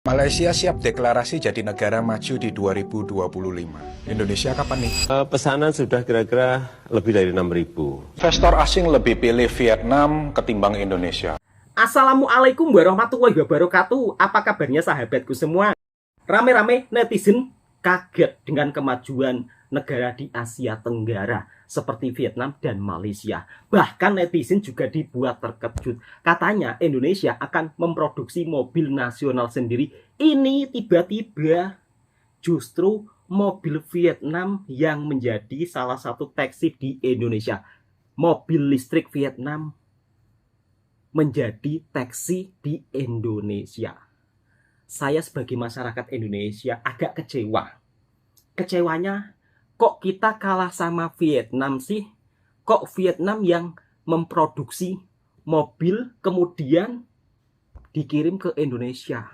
Malaysia siap deklarasi jadi negara maju di 2025. Indonesia kapan nih? Pesanan sudah kira-kira lebih dari 6.000. Investor asing lebih pilih Vietnam ketimbang Indonesia. Assalamualaikum warahmatullahi wabarakatuh. Apa kabarnya sahabatku semua? Rame-rame netizen kaget dengan kemajuan negara di Asia Tenggara seperti Vietnam dan Malaysia. Bahkan netizen juga dibuat terkejut. Katanya Indonesia akan memproduksi mobil nasional sendiri. Ini tiba-tiba justru mobil Vietnam yang menjadi salah satu taksi di Indonesia. Mobil listrik Vietnam menjadi taksi di Indonesia. Saya sebagai masyarakat Indonesia agak kecewa. Kecewanya, kok kita kalah sama Vietnam sih? Kok Vietnam yang memproduksi mobil kemudian dikirim ke Indonesia?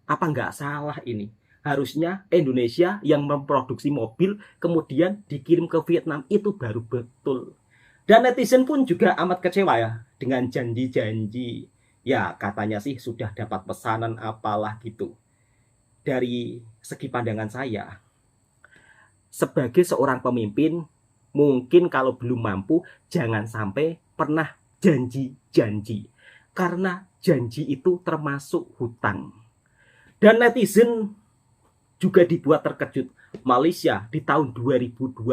Apa nggak salah ini? Harusnya Indonesia yang memproduksi mobil kemudian dikirim ke Vietnam, itu baru betul. Dan netizen pun juga amat kecewa ya dengan janji-janji. Ya katanya sih sudah dapat pesanan apalah gitu. Dari segi pandangan saya, sebagai seorang pemimpin, mungkin kalau belum mampu, jangan sampai pernah janji-janji. Karena janji itu termasuk hutang. Dan netizen juga dibuat terkejut. Malaysia di tahun 2025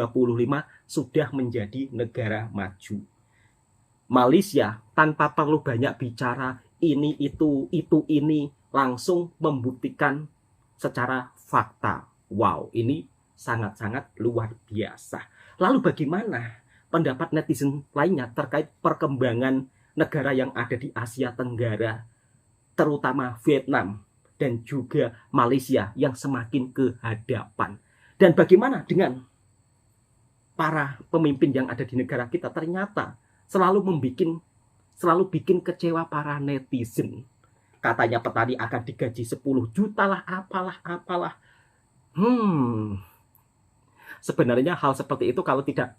sudah menjadi negara maju. Malaysia tanpa perlu banyak bicara ini, itu, ini, langsung membuktikan secara fakta. Wow, ini sangat-sangat luar biasa. Lalu bagaimana pendapat netizen lainnya terkait perkembangan negara yang ada di Asia Tenggara, terutama Vietnam dan juga Malaysia yang semakin ke hadapan? Dan bagaimana dengan para pemimpin yang ada di negara kita? Ternyata selalu bikin kecewa para netizen. Katanya petani akan digaji 10 juta lah, apalah. Sebenarnya hal seperti itu kalau tidak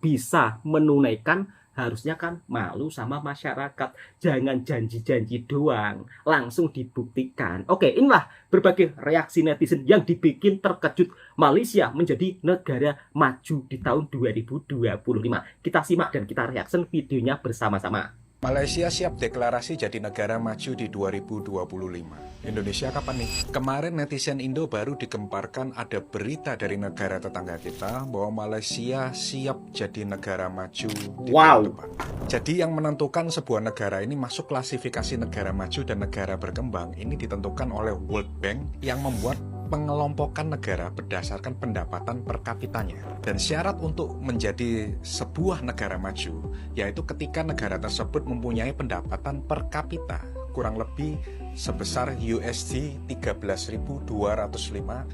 bisa menunaikan, harusnya kan malu sama masyarakat. Jangan janji-janji doang, langsung dibuktikan. Oke, inilah berbagai reaksi netizen yang dibikin terkejut. Malaysia menjadi negara maju di tahun 2025. Kita simak dan kita reaksi videonya bersama-sama. Malaysia siap deklarasi jadi negara maju di 2025. Indonesia kapan nih? Kemarin netizen Indo baru digemparkan ada berita dari negara tetangga kita bahwa Malaysia siap jadi negara maju di tahun depan. Jadi yang menentukan sebuah negara ini masuk klasifikasi negara maju dan negara berkembang ini ditentukan oleh World Bank yang membuat pengelompokan negara berdasarkan pendapatan per kapitanya. Dan syarat untuk menjadi sebuah negara maju yaitu ketika negara tersebut mempunyai pendapatan per kapita kurang lebih sebesar USD 13.205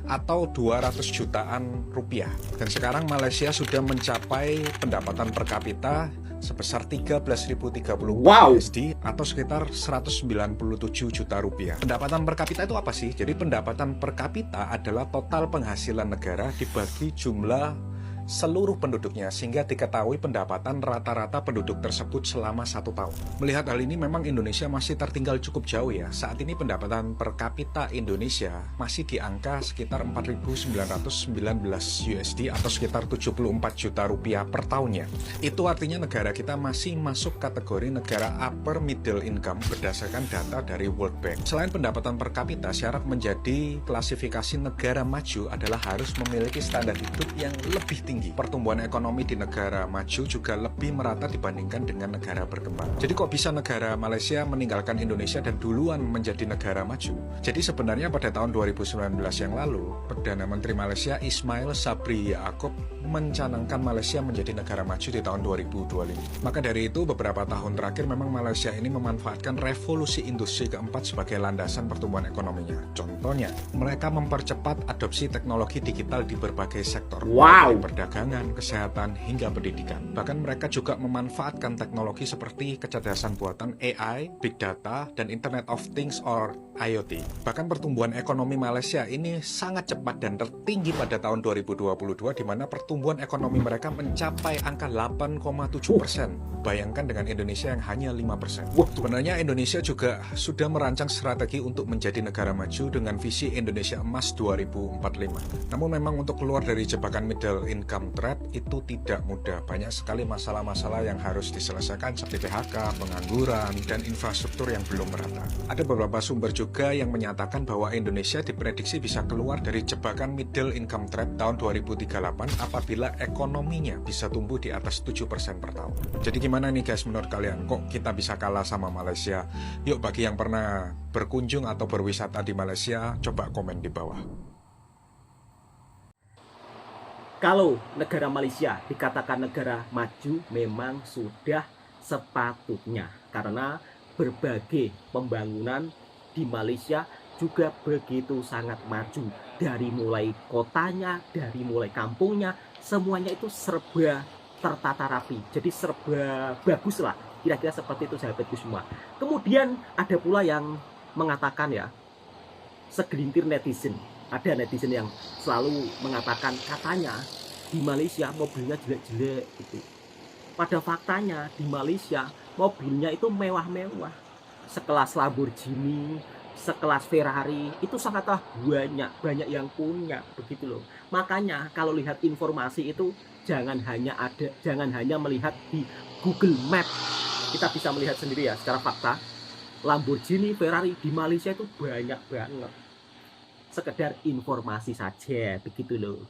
atau 200 jutaan rupiah. Dan sekarang Malaysia sudah mencapai pendapatan per kapita sebesar 13.030 USD atau sekitar 197 juta rupiah. Pendapatan per kapita itu apa sih? Jadi pendapatan per kapita adalah total penghasilan negara dibagi jumlah seluruh penduduknya, sehingga diketahui pendapatan rata-rata penduduk tersebut selama 1 tahun. Melihat hal ini memang Indonesia masih tertinggal cukup jauh ya. Saat ini pendapatan per kapita Indonesia masih di angka sekitar 4.919 USD atau sekitar 74 juta rupiah per tahunnya. Itu artinya negara kita masih masuk kategori negara upper middle income berdasarkan data dari World Bank. Selain pendapatan per kapita, syarat menjadi klasifikasi negara maju adalah harus memiliki standar hidup yang lebih tinggi. Pertumbuhan ekonomi di negara maju juga lebih merata dibandingkan dengan negara berkembang. Jadi kok bisa negara Malaysia meninggalkan Indonesia dan duluan menjadi negara maju? Jadi sebenarnya pada tahun 2019 yang lalu, Perdana Menteri Malaysia Ismail Sabri Yaakob mencanangkan Malaysia menjadi negara maju di tahun 2025. Maka dari itu beberapa tahun terakhir memang Malaysia ini memanfaatkan revolusi industri keempat sebagai landasan pertumbuhan ekonominya. Contohnya, mereka mempercepat adopsi teknologi digital di berbagai sektor. Dari perdagangan, kesehatan, hingga pendidikan. Bahkan mereka juga memanfaatkan teknologi seperti kecerdasan buatan AI, Big Data, dan Internet of Things or IoT. Bahkan pertumbuhan ekonomi Malaysia ini sangat cepat dan tertinggi pada tahun 2022, di mana pertumbuhan ekonomi mereka mencapai angka 8,7%. Bayangkan dengan Indonesia yang hanya 5%. Sebenarnya Indonesia juga sudah merancang strategi untuk menjadi negara maju dengan visi Indonesia Emas 2045. Namun memang untuk keluar dari jebakan middle income trap itu tidak mudah. Banyak sekali masalah-masalah yang harus diselesaikan seperti PHK, pengangguran, dan infrastruktur yang belum merata. Ada beberapa sumber juga yang menyatakan bahwa Indonesia diprediksi bisa keluar dari jebakan middle income trap tahun 2038 apabila ekonominya bisa tumbuh di atas 7% per tahun. Jadi gimana nih guys menurut kalian? Kok kita bisa kalah sama Malaysia? Yuk bagi yang pernah berkunjung atau berwisata di Malaysia, coba komen di bawah. Kalau negara Malaysia dikatakan negara maju, memang sudah sepatutnya, karena berbagai pembangunan di Malaysia juga begitu sangat maju. Dari mulai kotanya, dari mulai kampungnya, semuanya itu serba tertata rapi. Jadi serba bagus lah, kira-kira seperti itu sahabatku semua. Kemudian ada pula yang mengatakan ya, segelintir netizen, ada netizen yang selalu mengatakan katanya di Malaysia mobilnya jelek-jelek gitu. Pada faktanya di Malaysia mobilnya itu mewah-mewah, sekelas Lamborghini, sekelas Ferrari itu sangatlah banyak yang punya begitu loh. Makanya kalau lihat informasi itu jangan hanya melihat di Google Map. Kita bisa melihat sendiri ya secara fakta. Lamborghini, Ferrari di Malaysia itu banyak banget. Sekedar informasi saja begitu loh.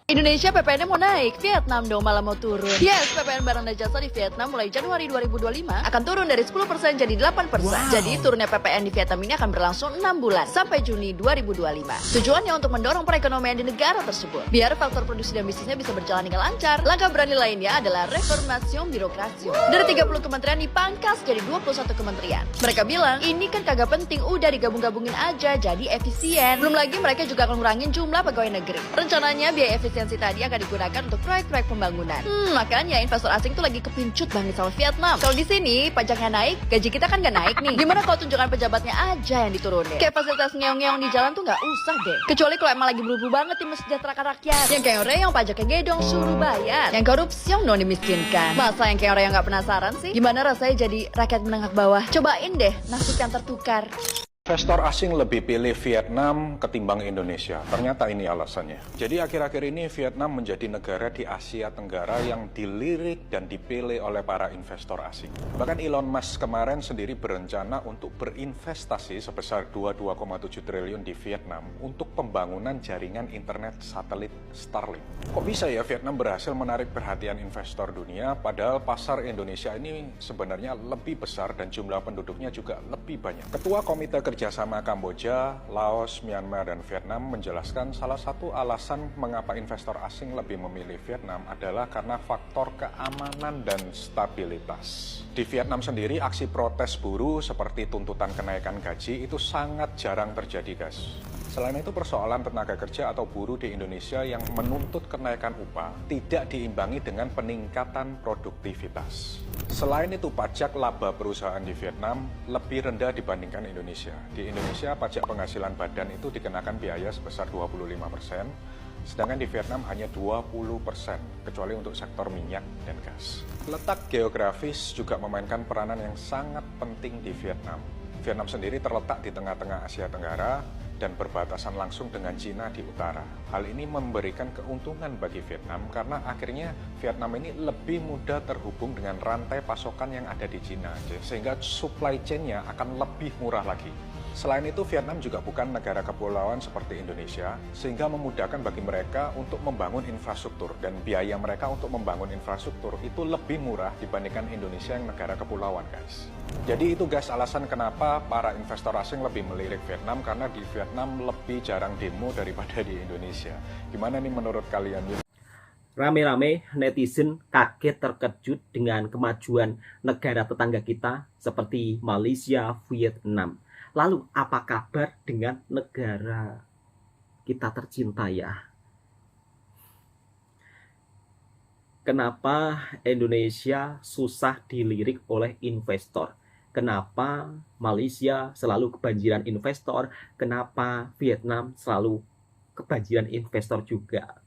Indonesia PPN-nya mau naik, Vietnam dong malah mau turun. Yes, PPN barang dan jasa di Vietnam mulai Januari 2025 akan turun dari 10% jadi 8%. Wow. Jadi turunnya PPN di Vietnam ini akan berlangsung 6 bulan sampai Juni 2025. Tujuannya untuk mendorong perekonomian di negara tersebut. Biar faktor produksi dan bisnisnya bisa berjalan dengan lancar. Langkah berani lainnya adalah reformasi birokrasi. Dari 30 kementerian dipangkas jadi 21 kementerian. Mereka bilang, ini kan kagak penting, udah digabung-gabungin aja jadi efisien. Belum lagi mereka juga akan ngurangin jumlah pegawai negeri. Rencananya biaya efisiensi tadi akan digunakan untuk proyek-proyek pembangunan. Makanya investor asing tuh lagi kepincut banget sama Vietnam. Kalau di sini pajaknya naik, gaji kita kan gak naik nih. Gimana kalau tunjukkan pejabatnya aja yang diturunin? Kayak fasilitas ngeong-ngeong di jalan tuh gak usah deh. Kecuali kalau emang lagi buru-buru banget tim mesejahterakan rakyat. Yang kayak orang yang pajaknya gedong suruh bayar. Yang korupsi yang non dimiskinkan. Masa yang kayak orang yang gak penasaran sih? Gimana rasanya jadi rakyat menengah bawah? Cobain deh nasib yang tertukar. Investor asing lebih pilih Vietnam ketimbang Indonesia. Ternyata ini alasannya. Jadi akhir-akhir ini Vietnam menjadi negara di Asia Tenggara yang dilirik dan dipilih oleh para investor asing. Bahkan Elon Musk kemarin sendiri berencana untuk berinvestasi sebesar 22,7 triliun di Vietnam untuk pembangunan jaringan internet satelit Starlink. Kok bisa ya Vietnam berhasil menarik perhatian investor dunia, padahal pasar Indonesia ini sebenarnya lebih besar dan jumlah penduduknya juga lebih banyak. Ketua Komite Kerjasama Kamboja, Laos, Myanmar, dan Vietnam menjelaskan salah satu alasan mengapa investor asing lebih memilih Vietnam adalah karena faktor keamanan dan stabilitas. Di Vietnam sendiri, aksi protes buruh seperti tuntutan kenaikan gaji itu sangat jarang terjadi, guys. Selain itu, persoalan tenaga kerja atau buruh di Indonesia yang menuntut kenaikan upah tidak diimbangi dengan peningkatan produktivitas. Selain itu, pajak laba perusahaan di Vietnam lebih rendah dibandingkan Indonesia. Di Indonesia, pajak penghasilan badan itu dikenakan biaya sebesar 25%, sedangkan di Vietnam hanya 20%, kecuali untuk sektor minyak dan gas. Letak geografis juga memainkan peranan yang sangat penting di Vietnam. Vietnam sendiri terletak di tengah-tengah Asia Tenggara dan berbatasan langsung dengan Cina di utara. Hal ini memberikan keuntungan bagi Vietnam karena akhirnya Vietnam ini lebih mudah terhubung dengan rantai pasokan yang ada di Cina, sehingga supply chain-nya akan lebih murah lagi. Selain itu, Vietnam juga bukan negara kepulauan seperti Indonesia, sehingga memudahkan bagi mereka untuk membangun infrastruktur, dan biaya mereka untuk membangun infrastruktur itu lebih murah dibandingkan Indonesia yang negara kepulauan, guys. Jadi itu guys alasan kenapa para investor asing lebih melirik Vietnam, karena di Vietnam lebih jarang demo daripada di Indonesia. Gimana nih menurut kalian? Rame-rame netizen kaget terkejut dengan kemajuan negara tetangga kita seperti Malaysia, Vietnam. Lalu apa kabar dengan negara kita tercinta ya? Kenapa Indonesia susah dilirik oleh investor? Kenapa Malaysia selalu kebanjiran investor? Kenapa Vietnam selalu kebanjiran investor juga?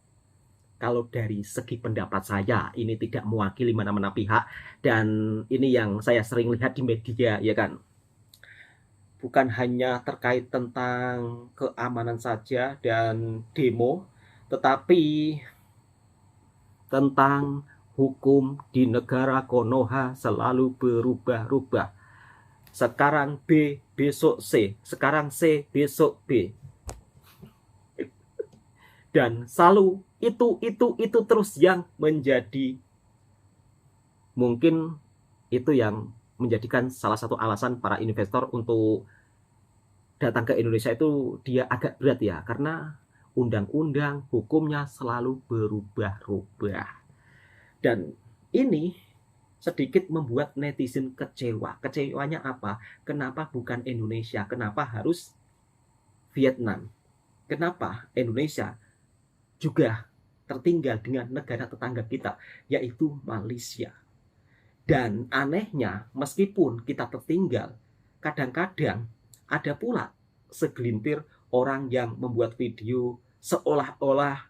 Kalau dari segi pendapat saya, ini tidak mewakili mana-mana pihak, dan ini yang saya sering lihat di media, ya kan? Bukan hanya terkait tentang keamanan saja dan demo, tetapi tentang hukum di negara Konoha selalu berubah-ubah. Sekarang B, besok C, sekarang C, besok B. Dan selalu itu terus yang menjadi, mungkin itu yang menjadikan salah satu alasan para investor untuk datang ke Indonesia itu dia agak berat ya, karena undang-undang hukumnya selalu berubah-ubah. Dan ini sedikit membuat netizen kecewa. Kecewanya apa? Kenapa bukan Indonesia? Kenapa harus Vietnam? Kenapa Indonesia juga tertinggal dengan negara tetangga kita, yaitu Malaysia? Dan anehnya, meskipun kita tertinggal, kadang-kadang ada pula segelintir orang yang membuat video seolah-olah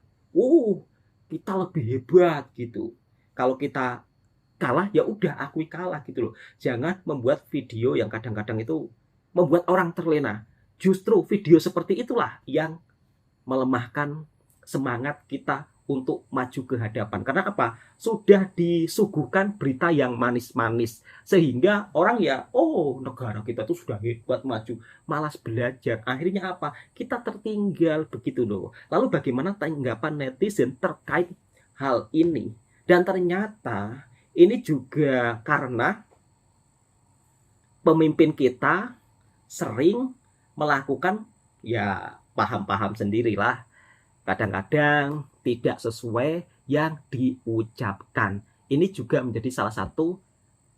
kita lebih hebat gitu. Kalau kita kalah, ya udah akui kalah gitu loh. Jangan membuat video yang kadang-kadang itu membuat orang terlena. Justru video seperti itulah yang melemahkan semangat kita untuk maju ke hadapan. Karena apa? Sudah disuguhkan berita yang manis-manis, sehingga orang ya, oh negara kita tuh sudah hebat, maju, malas belajar. Akhirnya apa? Kita tertinggal begitu loh. Lalu bagaimana tanggapan netizen terkait hal ini? Dan ternyata ini juga karena pemimpin kita sering melakukan, ya paham-paham sendirilah, kadang-kadang tidak sesuai yang diucapkan. Ini juga menjadi salah satu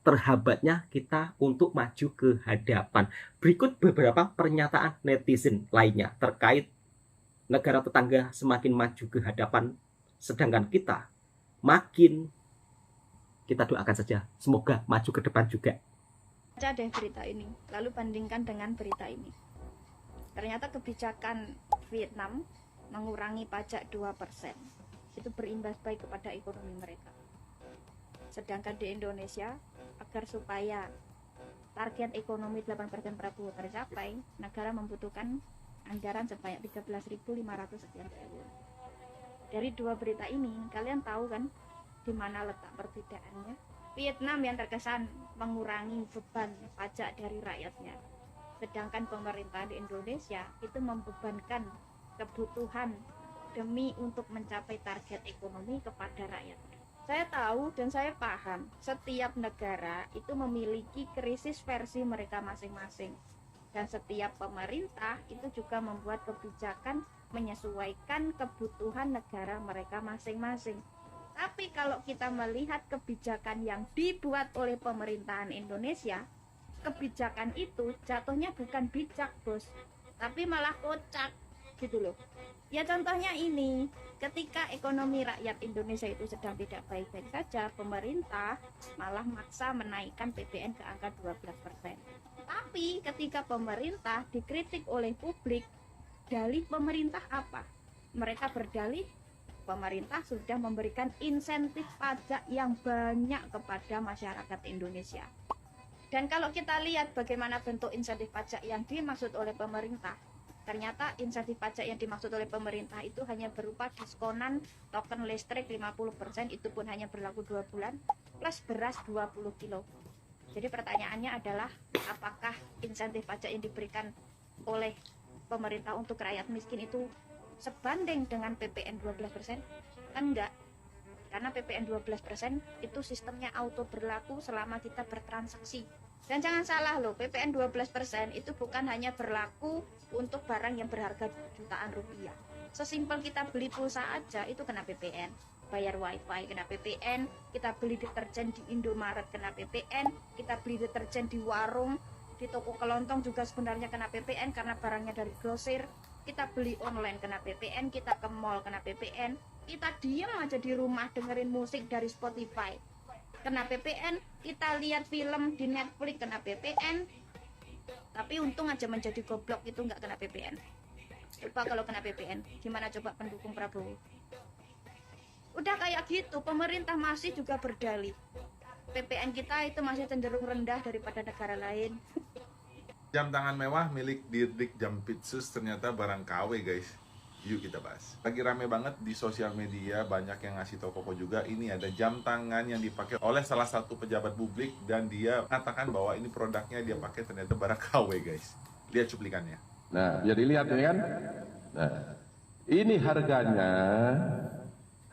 terhambatnya kita untuk maju ke hadapan. Berikut beberapa pernyataan netizen lainnya terkait negara tetangga semakin maju ke hadapan, sedangkan kita makin, kita doakan saja semoga maju ke depan juga. Baca deh berita ini, lalu bandingkan dengan berita ini. Ternyata kebijakan Vietnam mengurangi pajak 2%. Itu berimbas baik kepada ekonomi mereka. Sedangkan di Indonesia, agar supaya target ekonomi 8% Prabowo tercapai, negara membutuhkan anggaran sebanyak 13.500 sekian triliun. Dari dua berita ini, kalian tahu kan di mana letak perbedaannya? Vietnam yang terkesan mengurangi beban pajak dari rakyatnya, sedangkan pemerintah di Indonesia itu membebankan kebutuhan demi untuk mencapai target ekonomi kepada rakyatnya. Saya tahu dan saya paham setiap negara itu memiliki krisis versi mereka masing-masing, dan setiap pemerintah itu juga membuat kebijakan menyesuaikan kebutuhan negara mereka masing-masing. Tapi kalau kita melihat kebijakan yang dibuat oleh pemerintahan Indonesia, kebijakan itu jatuhnya bukan bijak, bos, tapi malah kocak gitu loh. Ya contohnya ini, ketika ekonomi rakyat Indonesia itu sedang tidak baik-baik saja, pemerintah malah maksa menaikkan PPN ke angka 12%. Tapi ketika pemerintah dikritik oleh publik, dalih pemerintah apa? Mereka berdalih pemerintah sudah memberikan insentif pajak yang banyak kepada masyarakat Indonesia. Dan kalau kita lihat bagaimana bentuk insentif pajak yang dimaksud oleh pemerintah, ternyata insentif pajak yang dimaksud oleh pemerintah itu hanya berupa diskonan token listrik 50%, itu pun hanya berlaku 2 bulan, plus beras 20 kilo. Jadi pertanyaannya adalah, apakah insentif pajak yang diberikan oleh pemerintah untuk rakyat miskin itu sebanding dengan PPN 12%? Kan enggak. Karena PPN 12% itu sistemnya auto berlaku selama kita bertransaksi. Dan jangan salah loh, PPN 12% itu bukan hanya berlaku untuk barang yang berharga jutaan rupiah. Sesimpel kita beli pulsa aja itu kena PPN. Bayar wifi kena PPN, kita beli deterjen di Indomaret kena PPN, kita beli deterjen di warung, di toko kelontong juga sebenarnya kena PPN karena barangnya dari grosir. Kita beli online kena PPN, kita ke mall kena PPN, kita diam aja di rumah dengerin musik dari Spotify kena PPN, kita lihat film di Netflix kena PPN, tapi untung aja menjadi goblok itu nggak kena PPN. Coba kalau kena PPN, gimana coba pendukung Prabowo? Udah kayak gitu, pemerintah masih juga berdalih PPN kita itu masih cenderung rendah daripada negara lain. Jam tangan mewah milik Dirdik Jampitsus ternyata barang KW guys. Yuk kita bahas. Lagi rame banget di sosial media, banyak yang ngasih tau Koko juga. Ini ada jam tangan yang dipakai oleh salah satu pejabat publik dan dia mengatakan bahwa ini produknya dia pakai ternyata barang KW guys. Lihat cuplikannya. Nah, jadi lihat ya kan. Nah, ini harganya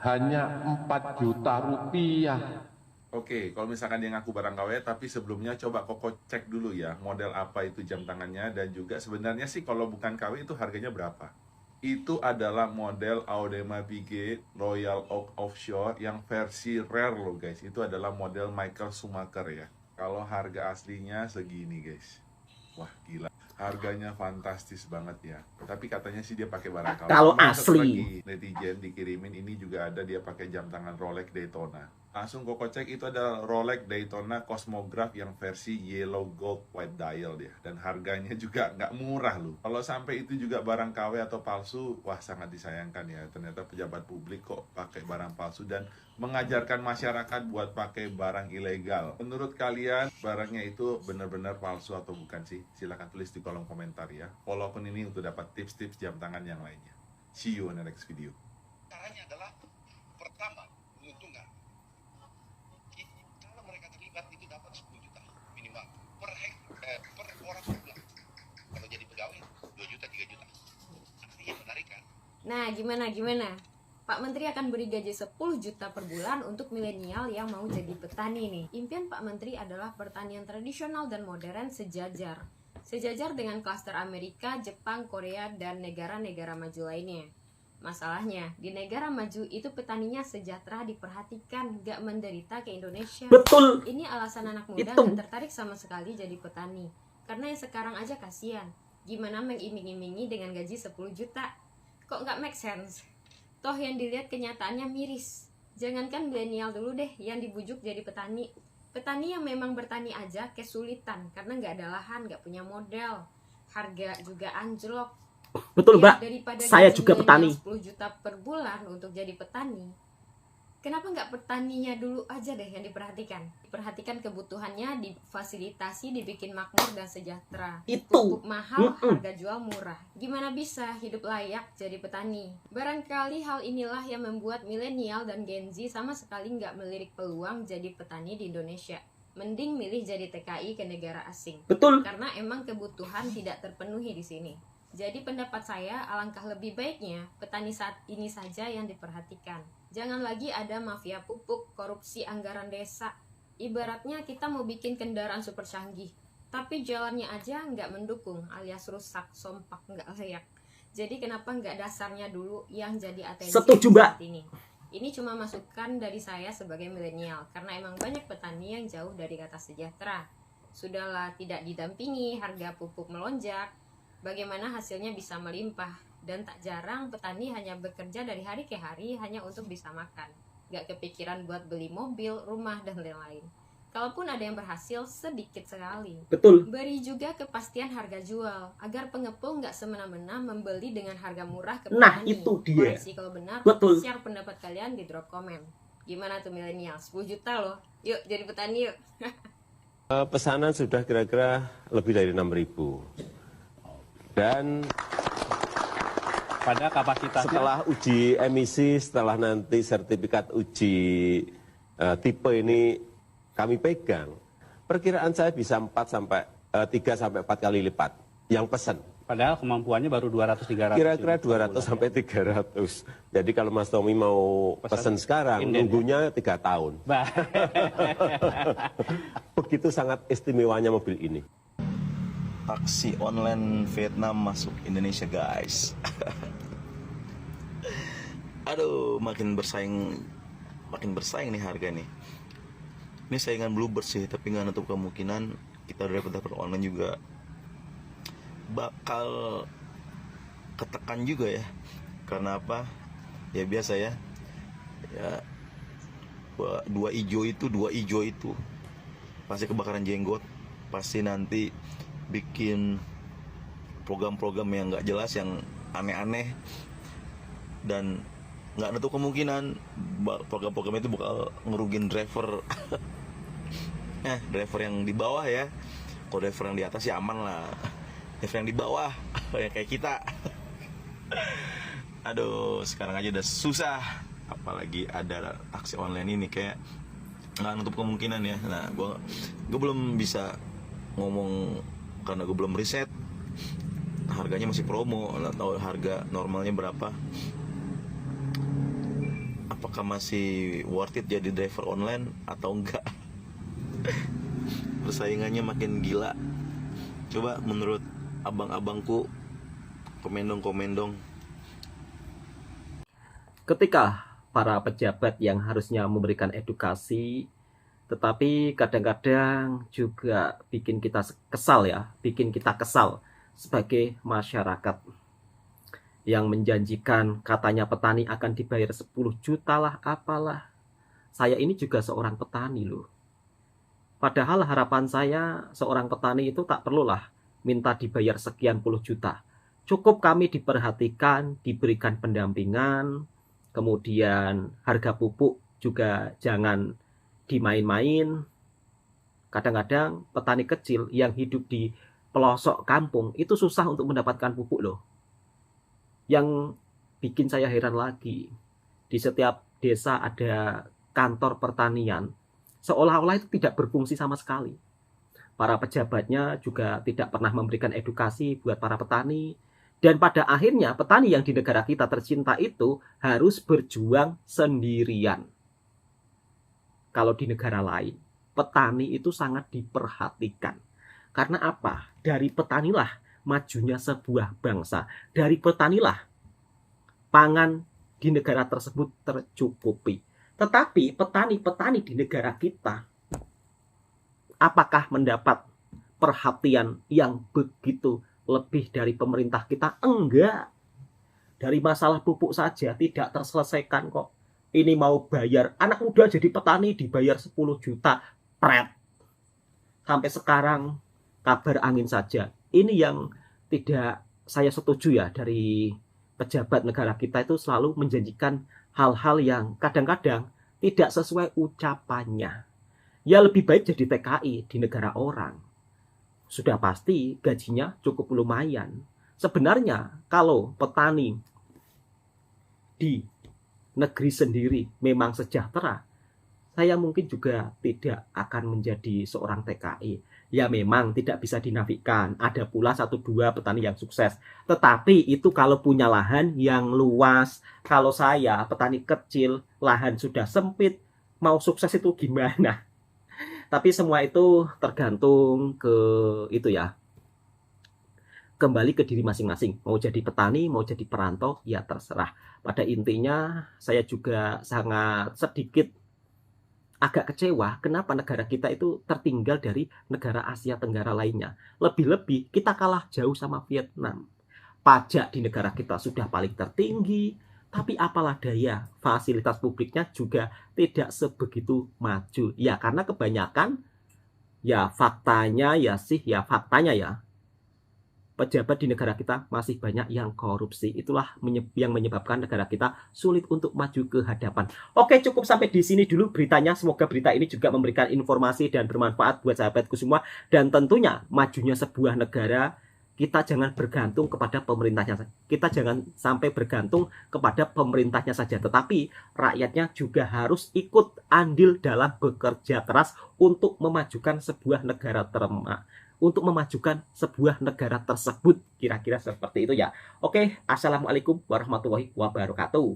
hanya 4 juta rupiah. Oke, kalau misalkan dia ngaku barang KW, tapi sebelumnya coba Koko cek dulu ya model apa itu jam tangannya dan juga sebenarnya sih kalau bukan KW itu harganya berapa. Itu adalah model Audemars Piguet Royal Oak Offshore yang versi rare loh guys. Itu adalah model Michael Schumacher ya. Kalau harga aslinya segini guys. Wah gila, harganya fantastis banget ya. Tapi katanya sih dia pakai barang KW. Kalau Ini satu asli. lagi netizen dikirimin ini juga ada dia pakai jam tangan Rolex Daytona. Langsung Koko cek itu adalah Rolex Daytona Cosmograph yang versi yellow gold white dial dia. Dan harganya juga nggak murah loh. Kalau sampai itu juga barang KW atau palsu, wah sangat disayangkan ya. Ternyata pejabat publik kok pakai barang palsu dan mengajarkan masyarakat buat pakai barang ilegal. Menurut kalian barangnya itu benar-benar palsu atau bukan sih? Silahkan tulis di kolom komentar ya. Follow akun ini untuk dapat tips-tips jam tangan yang lainnya. See you on the next video. Caranya adalah pertama menguntungkan. Kalau mereka terlibat itu dapat 10 juta minimal per orang per bulan. Kalau jadi pegawai 2 juta 3 juta. Artinya menarik kan? Nah, gimana? Pak Menteri akan beri gaji 10 juta per bulan untuk milenial yang mau jadi petani nih. Impian Pak Menteri adalah pertanian tradisional dan modern sejajar. Sejajar dengan klaster Amerika, Jepang, Korea, dan negara-negara maju lainnya. Masalahnya, di negara maju itu petaninya sejahtera diperhatikan, gak menderita ke Indonesia. Betul. Ini alasan anak muda Itu. gak tertarik sama sekali jadi petani. Karena yang sekarang aja kasihan. Gimana mengiming-imingi dengan gaji 10 juta? Kok gak make sense? Toh yang dilihat kenyataannya miris. Jangankan milenial dulu deh yang dibujuk jadi petani. Petani yang memang bertani aja kesulitan karena nggak ada lahan, nggak punya modal. Harga juga anjlok. Betul, Ya, Mbak. daripada Saya gaji juga petani. milenial 10 juta per bulan untuk jadi petani. Kenapa nggak petaninya dulu aja deh yang diperhatikan? Diperhatikan kebutuhannya, difasilitasi, dibikin makmur dan sejahtera. Itu. Pupuk mahal, Mm-mm. harga jual murah. Gimana bisa hidup layak jadi petani? Barangkali hal inilah yang membuat milenial dan Gen Z sama sekali nggak melirik peluang jadi petani di Indonesia. Mending milih jadi TKI ke negara asing. Betul. Karena emang kebutuhan tidak terpenuhi di sini. Jadi pendapat saya alangkah lebih baiknya petani saat ini saja yang diperhatikan. Jangan lagi ada mafia pupuk, korupsi anggaran desa. Ibaratnya kita mau bikin kendaraan super canggih, tapi jalannya aja nggak mendukung alias rusak, sompak, nggak layak. Jadi kenapa nggak dasarnya dulu yang jadi atensi Setuju, Mbak. saat ini? Ini cuma masukan dari saya sebagai milenial, karena emang banyak petani yang jauh dari kata sejahtera. Sudahlah tidak didampingi, harga pupuk melonjak, bagaimana hasilnya bisa melimpah. Dan tak jarang petani hanya bekerja dari hari ke hari hanya untuk bisa makan. Gak kepikiran buat beli mobil, rumah, dan lain-lain. Kalaupun ada yang berhasil, sedikit sekali. Betul. Beri juga kepastian harga jual, agar pengepul gak semena-mena membeli dengan harga murah ke Nah, petani. itu dia. Koreksi kalau benar, Betul. share pendapat kalian di drop komen. Gimana tuh milenial? 10 juta loh. Yuk jadi petani yuk. Pesanan sudah kira-kira lebih dari 6.000. Dan pada kapasitasnya setelah uji emisi, setelah nanti sertifikat uji tipe ini kami pegang, perkiraan saya bisa 3 sampai 4 kali lipat yang pesan. padahal kemampuannya baru 200-300. Kira-kira 200 sampai 300. Jadi kalau Mas Tommy mau pesan sekarang, inden, nunggunya 3 tahun. Begitu sangat istimewanya mobil ini. Taksi online Vietnam masuk Indonesia guys. Aduh, makin bersaing nih harga nih. Ini saingan Bluebird sih, tapi nggak nutup kemungkinan kita driver online juga bakal ketekan juga ya. Karena apa? Ya biasa ya. Ya dua ijo itu pasti kebakaran jenggot, pasti nanti bikin program-program yang nggak jelas, yang aneh-aneh, dan nggak nutup kemungkinan program-program itu bakal ngerugin driver. Driver yang di bawah ya. Kalau driver yang di atas ya aman lah. Driver yang di bawah yang kayak kita. Aduh, sekarang aja udah susah, apalagi ada taksi online ini, kayak nggak nutup kemungkinan ya. Nah, gue belum bisa ngomong karena gue belum riset harganya, masih promo, nggak tahu harga normalnya berapa. Apakah masih worth it jadi driver online atau enggak? Persaingannya makin gila. Coba menurut abang-abangku, komendong-komendong. Ketika para pejabat yang harusnya memberikan edukasi, tetapi kadang-kadang juga bikin kita kesal ya, bikin kita kesal sebagai masyarakat yang menjanjikan katanya petani akan dibayar 10 juta lah apalah. Saya ini juga seorang petani loh. Padahal harapan saya seorang petani itu tak perlulah minta dibayar sekian puluh juta. Cukup kami diperhatikan, diberikan pendampingan, kemudian harga pupuk juga jangan dimain-main. Kadang-kadang petani kecil yang hidup di pelosok kampung itu susah untuk mendapatkan pupuk loh. Yang bikin saya heran lagi, di setiap desa ada kantor pertanian, seolah-olah itu tidak berfungsi sama sekali. Para pejabatnya juga tidak pernah memberikan edukasi buat para petani. Dan pada akhirnya petani yang di negara kita tercinta itu harus berjuang sendirian. Kalau di negara lain, petani itu sangat diperhatikan. Karena apa? Dari petanilah majunya sebuah bangsa. Dari petanilah pangan di negara tersebut tercukupi. Tetapi petani-petani di negara kita, apakah mendapat perhatian yang begitu lebih dari pemerintah kita? Enggak. Dari masalah pupuk saja tidak terselesaikan kok. Ini mau bayar, anak muda jadi petani dibayar 10 juta. Pret. Sampai sekarang kabar angin saja. Ini yang tidak saya setuju ya, dari pejabat negara kita itu selalu menjanjikan hal-hal yang kadang-kadang tidak sesuai ucapannya. Ya lebih baik jadi TKI di negara orang. Sudah pasti gajinya cukup lumayan. Sebenarnya kalau petani di negeri sendiri memang sejahtera, saya mungkin juga tidak akan menjadi seorang TKI. Ya memang tidak bisa dinafikan, ada pula 1-2 petani yang sukses. Tetapi itu kalau punya lahan yang luas. Kalau saya petani kecil, lahan sudah sempit, mau sukses itu gimana? Tapi semua itu tergantung ke itu ya. Kembali ke diri masing-masing. Mau jadi petani, mau jadi perantau, ya terserah. Pada intinya saya juga sangat sedikit agak kecewa kenapa negara kita itu tertinggal dari negara Asia Tenggara lainnya. Lebih-lebih kita kalah jauh sama Vietnam. Pajak di negara kita sudah paling tertinggi, tapi apalah daya, fasilitas publiknya juga tidak sebegitu maju. Ya karena kebanyakan ya faktanya ya pejabat di negara kita masih banyak yang korupsi. Itulah yang menyebabkan negara kita sulit untuk maju ke hadapan. Oke, cukup sampai di sini dulu beritanya. Semoga berita ini juga memberikan informasi dan bermanfaat buat sahabatku semua. Dan tentunya majunya sebuah negara, kita jangan bergantung kepada pemerintahnya. Kita jangan sampai bergantung kepada pemerintahnya saja. Tetapi rakyatnya juga harus ikut andil dalam bekerja keras untuk memajukan sebuah negara untuk memajukan sebuah negara tersebut. Kira-kira seperti itu ya. Oke, assalamualaikum warahmatullahi wabarakatuh.